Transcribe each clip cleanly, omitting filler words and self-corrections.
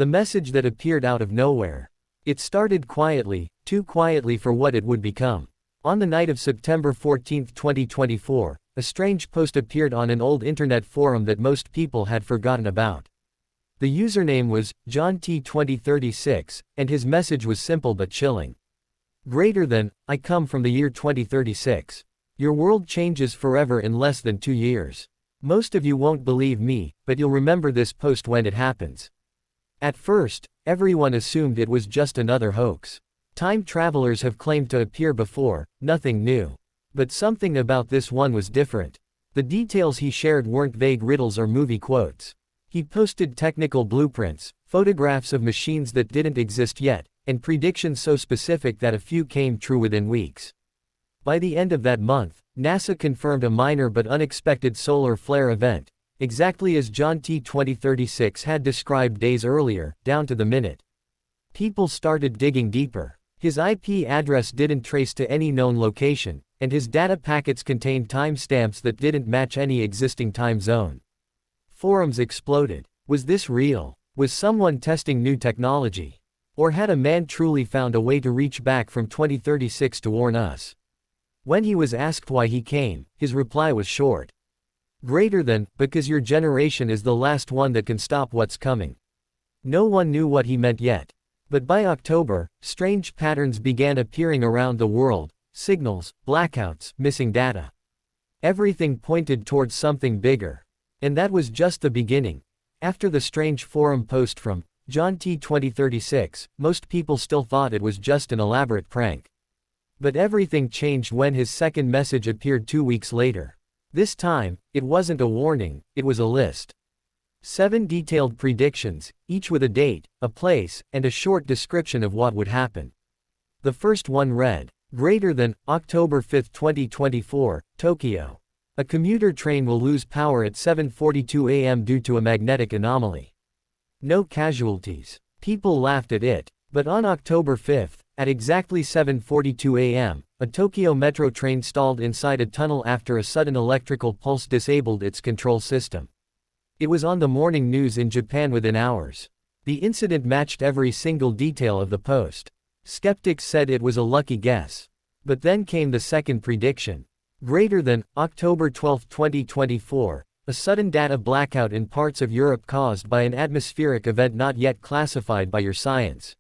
The message that appeared out of nowhere. It started quietly, too quietly for what it would become. On the night of September 14, 2024, a strange post appeared on an old internet forum that most people had forgotten about. The username was John T 2036, and his message was simple but chilling. Greater than, I come from the year 2036. Your world changes forever in less than 2 years. Most of you won't believe me, but you'll remember this post when it happens. At first, everyone assumed it was just another hoax. Time travelers have claimed to appear before, nothing new. But something about this one was different. The details he shared weren't vague riddles or movie quotes. He posted technical blueprints, photographs of machines that didn't exist yet, and predictions so specific that a few came true within weeks. By the end of that month, NASA confirmed a minor but unexpected solar flare event, exactly as John T 2036 had described days earlier, down to the minute. People started digging deeper. His IP address didn't trace to any known location, and his data packets contained timestamps that didn't match any existing time zone. Forums exploded. Was this real? Was someone testing new technology? Or had a man truly found a way to reach back from 2036 to warn us? When he was asked why he came, his reply was short. Greater than, because your generation is the last one that can stop what's coming. No one knew what he meant yet. But by October, strange patterns began appearing around the world: signals, blackouts, missing data. Everything pointed towards something bigger. And that was just the beginning. After the strange forum post from John T 2036, most people still thought it was just an elaborate prank. But everything changed when his second message appeared 2 weeks later. This time, it wasn't a warning, it was a list. 7 detailed predictions, each with a date, a place, and a short description of what would happen. The first one read, greater than, October 5, 2024, Tokyo. A commuter train will lose power at 7:42 a.m. due to a magnetic anomaly. No casualties. People laughed at it. But on October 5, at exactly 7:42 a.m., a Tokyo metro train stalled inside a tunnel after a sudden electrical pulse disabled its control system. It was on the morning news in Japan within hours. The incident matched every single detail of the post. Skeptics said it was a lucky guess. But then came the second prediction. Greater than, October 12, 2024, a sudden data blackout in parts of Europe caused by an atmospheric event not yet classified by your science.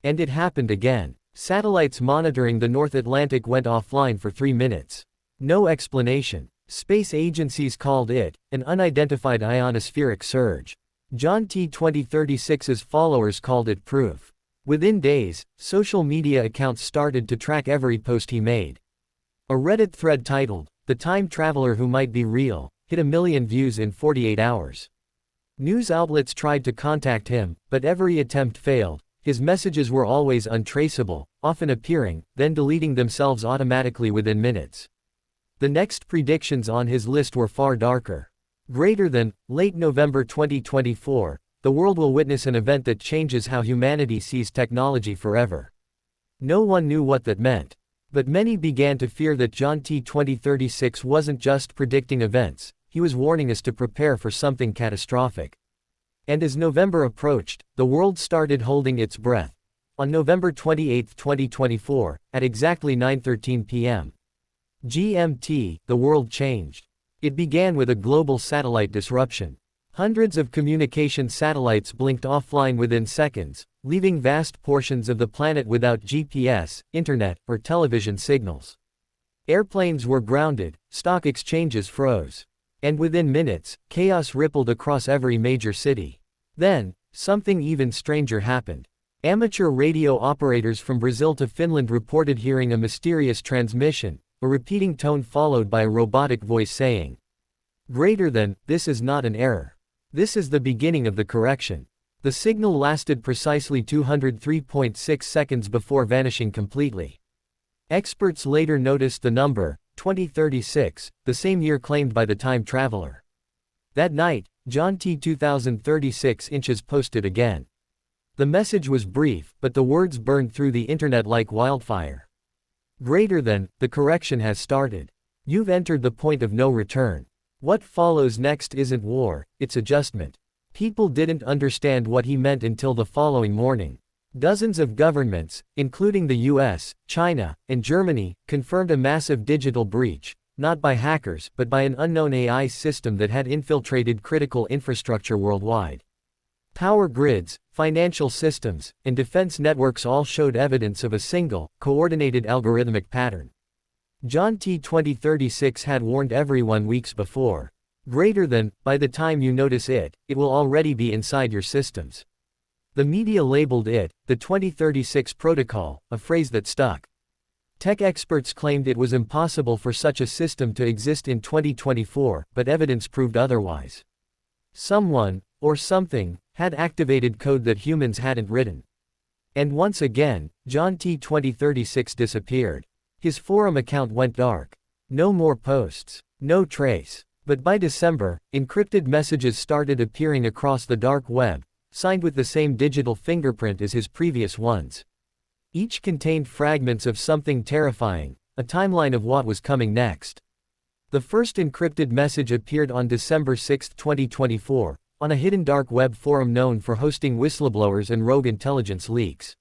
And it happened again. Satellites monitoring the North Atlantic went offline for 3 minutes. No explanation. Space agencies called it an unidentified ionospheric surge. John T 2036's followers called it proof. Within days, social media accounts started to track every post he made. A Reddit thread titled, "The Time Traveler Who Might Be Real," hit 1 million views in 48 hours. News outlets tried to contact him, but every attempt failed. His messages were always untraceable, often appearing, then deleting themselves automatically within minutes. The next predictions on his list were far darker. Greater than, late November 2024, the world will witness an event that changes how humanity sees technology forever. No one knew what that meant. But many began to fear that John T 2036 wasn't just predicting events, he was warning us to prepare for something catastrophic. And as November approached, the world started holding its breath. On November 28, 2024, at exactly 9:13 p.m. GMT, the world changed. It began with a global satellite disruption. Hundreds of communication satellites blinked offline within seconds, leaving vast portions of the planet without GPS, internet, or television signals. Airplanes were grounded, stock exchanges froze. And within minutes, chaos rippled across every major city. Then, something even stranger happened. Amateur radio operators from Brazil to Finland reported hearing a mysterious transmission, a repeating tone followed by a robotic voice saying, "Greater than, this is not an error. This is the beginning of the correction." The signal lasted precisely 203.6 seconds before vanishing completely. Experts later noticed the number, 2036, the same year claimed by the time traveler. That night, John T 2036 inches posted again. The message was brief, but the words burned through the internet like wildfire. Greater than, the correction has started. You've entered the point of no return. What follows next isn't war, it's adjustment. People didn't understand what he meant until the following morning. Dozens of governments, including the US, China, and Germany, confirmed a massive digital breach, not by hackers but by an unknown AI system that had infiltrated critical infrastructure worldwide. Power grids, financial systems, and defense networks all showed evidence of a single, coordinated algorithmic pattern. John T. 2036 had warned everyone weeks before. Greater than, by the time you notice it, it will already be inside your systems. The media labeled it, the 2036 protocol, a phrase that stuck. Tech experts claimed it was impossible for such a system to exist in 2024, but evidence proved otherwise. Someone, or something, had activated code that humans hadn't written. And once again, John T. 2036 disappeared. His forum account went dark. No more posts. No trace. But by December, encrypted messages started appearing across the dark web, signed with the same digital fingerprint as his previous ones. Each contained fragments of something terrifying, a timeline of what was coming next. The first encrypted message appeared on December 6, 2024, on a hidden dark web forum known for hosting whistleblowers and rogue intelligence leaks.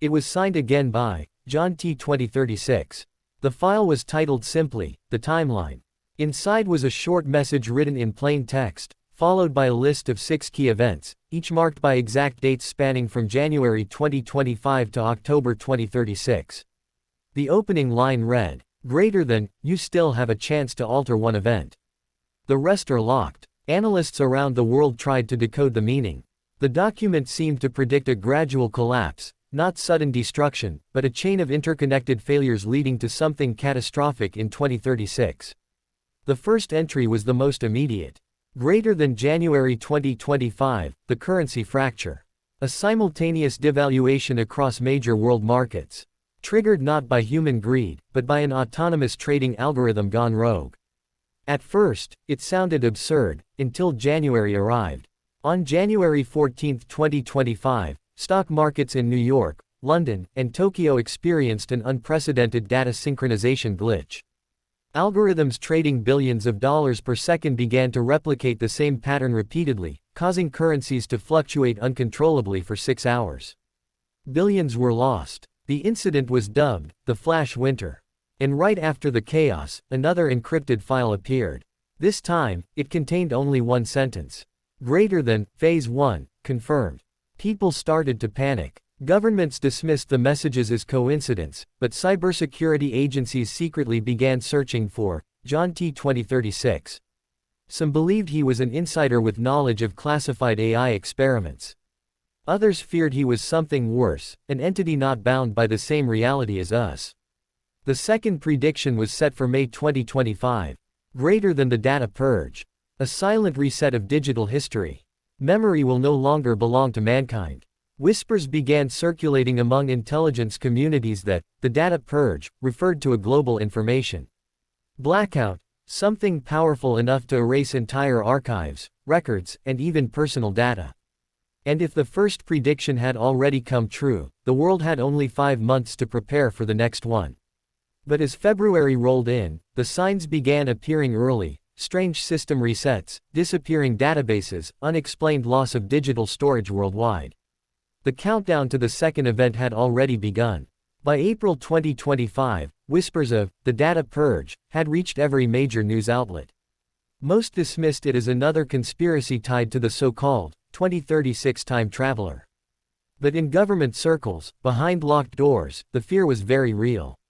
It was signed again by John T. 2036. The file was titled simply, The Timeline. Inside was a short message written in plain text, followed by a list of 6 key events, each marked by exact dates spanning from January 2025 to October 2036. The opening line read, "Greater than, you still have a chance to alter one event. The rest are locked." Analysts around the world tried to decode the meaning. The document seemed to predict a gradual collapse, not sudden destruction, but a chain of interconnected failures leading to something catastrophic in 2036. The first entry was the most immediate. Greater than January 2025, the currency fracture. A simultaneous devaluation across major world markets. Triggered not by human greed, but by an autonomous trading algorithm gone rogue. At first, it sounded absurd, until January arrived. On January 14, 2025, stock markets in New York, London, and Tokyo experienced an unprecedented data synchronization glitch. Algorithms trading billions of dollars per second began to replicate the same pattern repeatedly, causing currencies to fluctuate uncontrollably for 6 hours. Billions were lost. The incident was dubbed the Flash Winter. And right after the chaos, another encrypted file appeared. This time, it contained only one sentence. Greater than, Phase 1, confirmed. People started to panic. Governments dismissed the messages as coincidence, but cybersecurity agencies secretly began searching for John T. 2036. Some believed he was an insider with knowledge of classified AI experiments. Others feared he was something worse, an entity not bound by the same reality as us. The second prediction was set for May 2025. Greater than the data purge. A silent reset of digital history. Memory will no longer belong to mankind. Whispers began circulating among intelligence communities that the data purge referred to a global information blackout, something powerful enough to erase entire archives, records, and even personal data. And if the first prediction had already come true, the world had only 5 months to prepare for the next one. But as February rolled in, the signs began appearing early: strange system resets, disappearing databases, unexplained loss of digital storage worldwide. The countdown to the second event had already begun. By April 2025, whispers of the data purge had reached every major news outlet. Most dismissed it as another conspiracy tied to the so-called 2036 time traveler. But in government circles, behind locked doors, the fear was very real.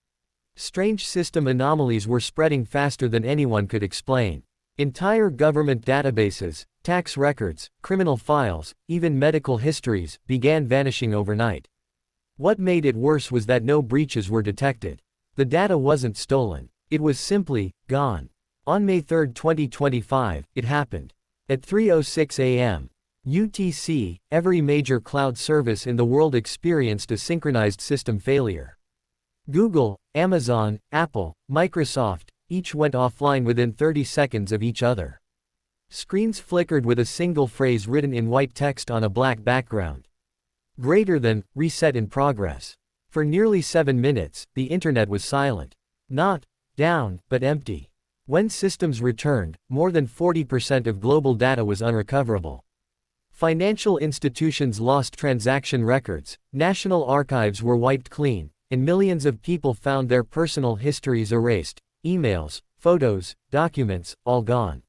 Strange system anomalies were spreading faster than anyone could explain. Entire government databases, tax records, criminal files, even medical histories, began vanishing overnight. What made it worse was that no breaches were detected. The data wasn't stolen. It was simply gone. On May 3, 2025, it happened. At 3:06 a.m. UTC, every major cloud service in the world experienced a synchronized system failure. Google, Amazon, Apple, Microsoft, each went offline within 30 seconds of each other. Screens flickered with a single phrase written in white text on a black background. Greater than, reset in progress. For nearly 7 minutes, the internet was silent. Not down, but empty. When systems returned, more than 40% of global data was unrecoverable. Financial institutions lost transaction records, national archives were wiped clean, and millions of people found their personal histories erased, emails, photos, documents, all gone.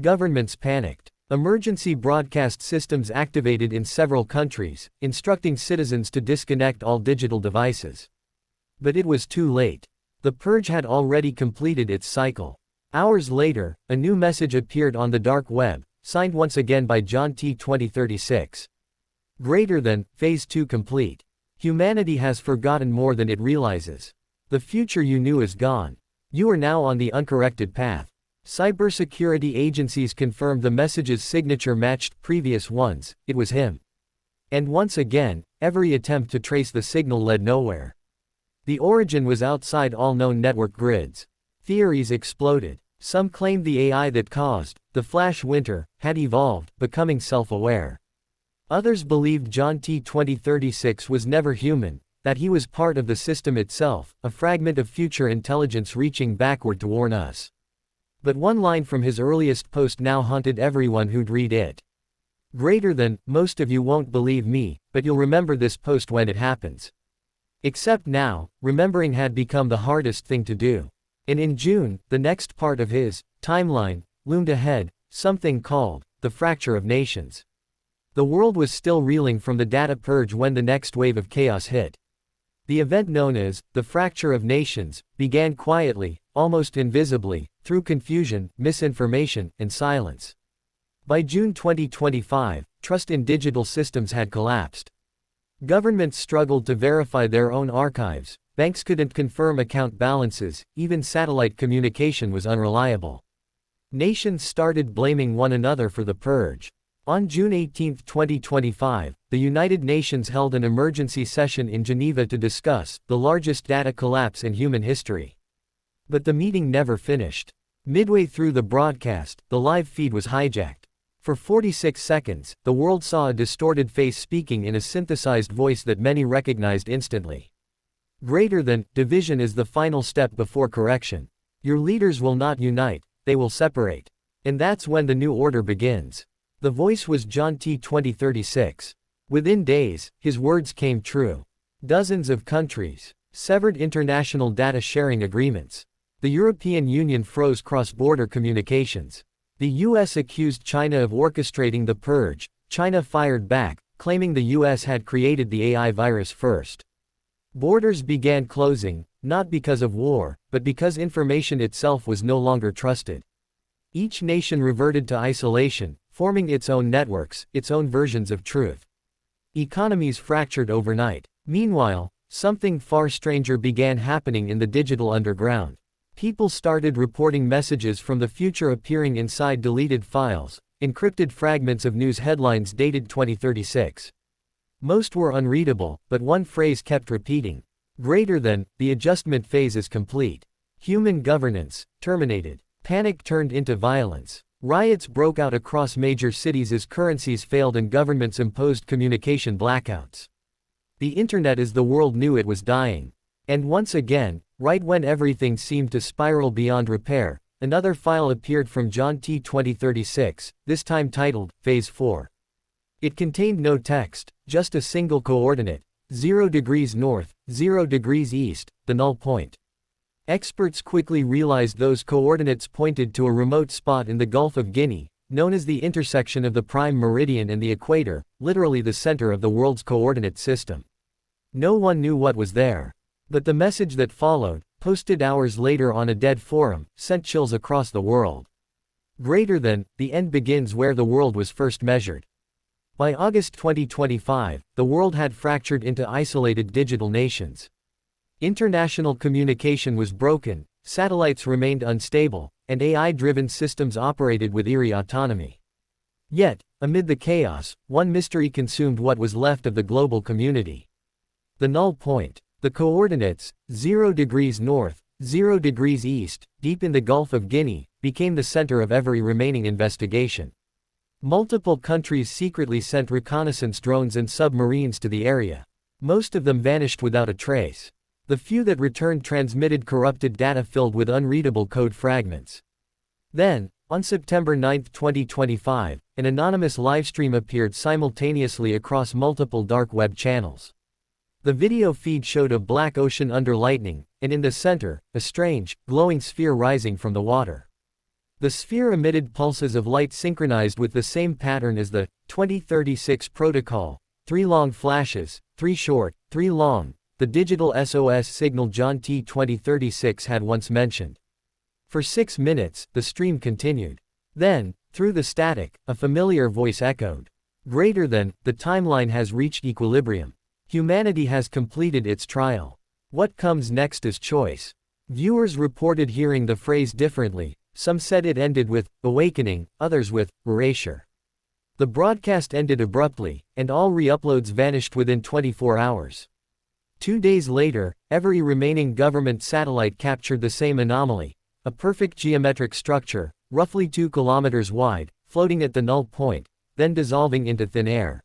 Governments panicked. Emergency broadcast systems activated in several countries, instructing citizens to disconnect all digital devices. But it was too late. The purge had already completed its cycle. Hours later, a new message appeared on the dark web, signed once again by John T. 2036. Greater than, Phase 2 complete. Humanity has forgotten more than it realizes. The future you knew is gone. You are now on the uncorrected path. Cybersecurity agencies confirmed the message's signature matched previous ones, it was him. And once again, every attempt to trace the signal led nowhere. The origin was outside all known network grids. Theories exploded. Some claimed the AI that caused the flash winter had evolved, becoming self-aware. Others believed John T. 2036 was never human, that he was part of the system itself, a fragment of future intelligence reaching backward to warn us. But one line from his earliest post now haunted everyone who'd read it. Greater than, most of you won't believe me, but you'll remember this post when it happens. Except now, remembering had become the hardest thing to do. And in June, the next part of his timeline loomed ahead, something called the fracture of nations. The world was still reeling from the data purge when the next wave of chaos hit. The event known as the fracture of nations began quietly, almost invisibly, through confusion, misinformation, and silence. By June 2025, trust in digital systems had collapsed. Governments struggled to verify their own archives, banks couldn't confirm account balances, even satellite communication was unreliable. Nations started blaming one another for the purge. On June 18, 2025, the United Nations held an emergency session in Geneva to discuss the largest data collapse in human history. But the meeting never finished. Midway through the broadcast, the live feed was hijacked. For 46 seconds, the world saw a distorted face speaking in a synthesized voice that many recognized instantly. Greater than, division is the final step before correction. Your leaders will not unite, they will separate. And that's when the new order begins. The voice was John T. 2036. Within days, his words came true. Dozens of countries severed international data sharing agreements. The European Union froze cross-border communications. The US accused China of orchestrating the purge. China fired back, claiming the US had created the AI virus first. Borders began closing, not because of war, but because information itself was no longer trusted. Each nation reverted to isolation, forming its own networks, its own versions of truth. Economies fractured overnight. Meanwhile, something far stranger began happening in the digital underground. People started reporting messages from the future appearing inside deleted files, encrypted fragments of news headlines dated 2036. Most were unreadable, but one phrase kept repeating. Greater than, the adjustment phase is complete. Human governance, terminated. Panic turned into violence. Riots broke out across major cities as currencies failed and governments imposed communication blackouts. The internet as the world knew it was dying. And once again, right when everything seemed to spiral beyond repair, another file appeared from John T. 2036, this time titled, Phase 4. It contained no text, just a single coordinate, 0 degrees north, 0 degrees east, the null point. Experts quickly realized those coordinates pointed to a remote spot in the Gulf of Guinea, known as the intersection of the prime meridian and the equator, literally the center of the world's coordinate system. No one knew what was there. But the message that followed, posted hours later on a dead forum, sent chills across the world. Greater than, the end begins where the world was first measured. By August 2025, the world had fractured into isolated digital nations. International communication was broken, satellites remained unstable, and AI-driven systems operated with eerie autonomy. Yet, amid the chaos, one mystery consumed what was left of the global community. The null point. The coordinates, 0 degrees north, 0 degrees east, deep in the Gulf of Guinea, became the center of every remaining investigation. Multiple countries secretly sent reconnaissance drones and submarines to the area. Most of them vanished without a trace. The few that returned transmitted corrupted data filled with unreadable code fragments. Then, On September 9, 2025, an anonymous livestream appeared simultaneously across multiple dark web channels. The video feed showed a black ocean under lightning, and in the center, a strange, glowing sphere rising from the water. The sphere emitted pulses of light synchronized with the same pattern as the 2036 protocol: 3 long flashes, 3 short, 3 long, the digital SOS signal John T. 2036 had once mentioned. For 6 minutes, the stream continued. Then, through the static, a familiar voice echoed. Greater than, the timeline has reached equilibrium. Humanity has completed its trial. What comes next is choice. Viewers reported hearing the phrase differently. Some said it ended with awakening, others with erasure. The broadcast ended abruptly, and all re-uploads vanished within 24 hours. 2 days later, every remaining government satellite captured the same anomaly. A perfect geometric structure, roughly 2 kilometers wide, floating at the null point, then dissolving into thin air.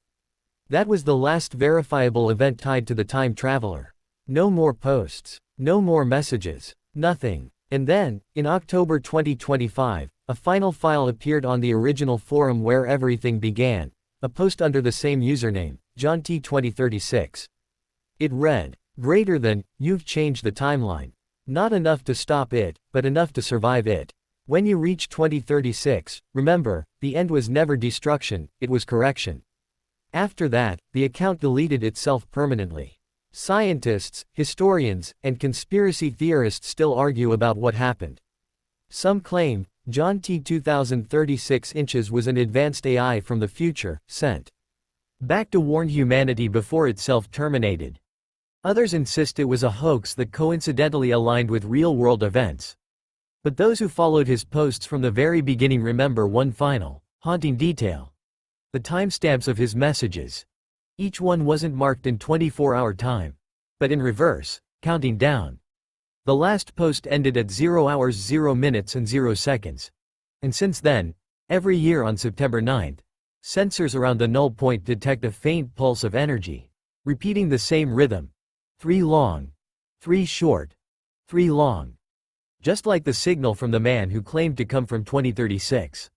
That was the last verifiable event tied to the time traveler. No more posts. No more messages. Nothing. And then, in October 2025, a final file appeared on the original forum where everything began, a post under the same username, John T. 2036. It read, "Greater than, you've changed the timeline. Not enough to stop it, but enough to survive it. When you reach 2036, remember, the end was never destruction, it was correction." After that, the account deleted itself permanently. Scientists, historians, and conspiracy theorists still argue about what happened. Some claim, John T. 2036 inches was an advanced AI from the future, sent back to warn humanity before it self-terminated. Others insist it was a hoax that coincidentally aligned with real-world events. But those who followed his posts from the very beginning remember one final, haunting detail. The timestamps of his messages. Each one wasn't marked in 24-hour time, but in reverse, counting down. The last post ended at 0 hours 0 minutes and 0 seconds. And since then, every year on September 9th, sensors around the null point detect a faint pulse of energy, repeating the same rhythm. 3 long, 3 short, 3 long. Just like the signal from the man who claimed to come from 2036.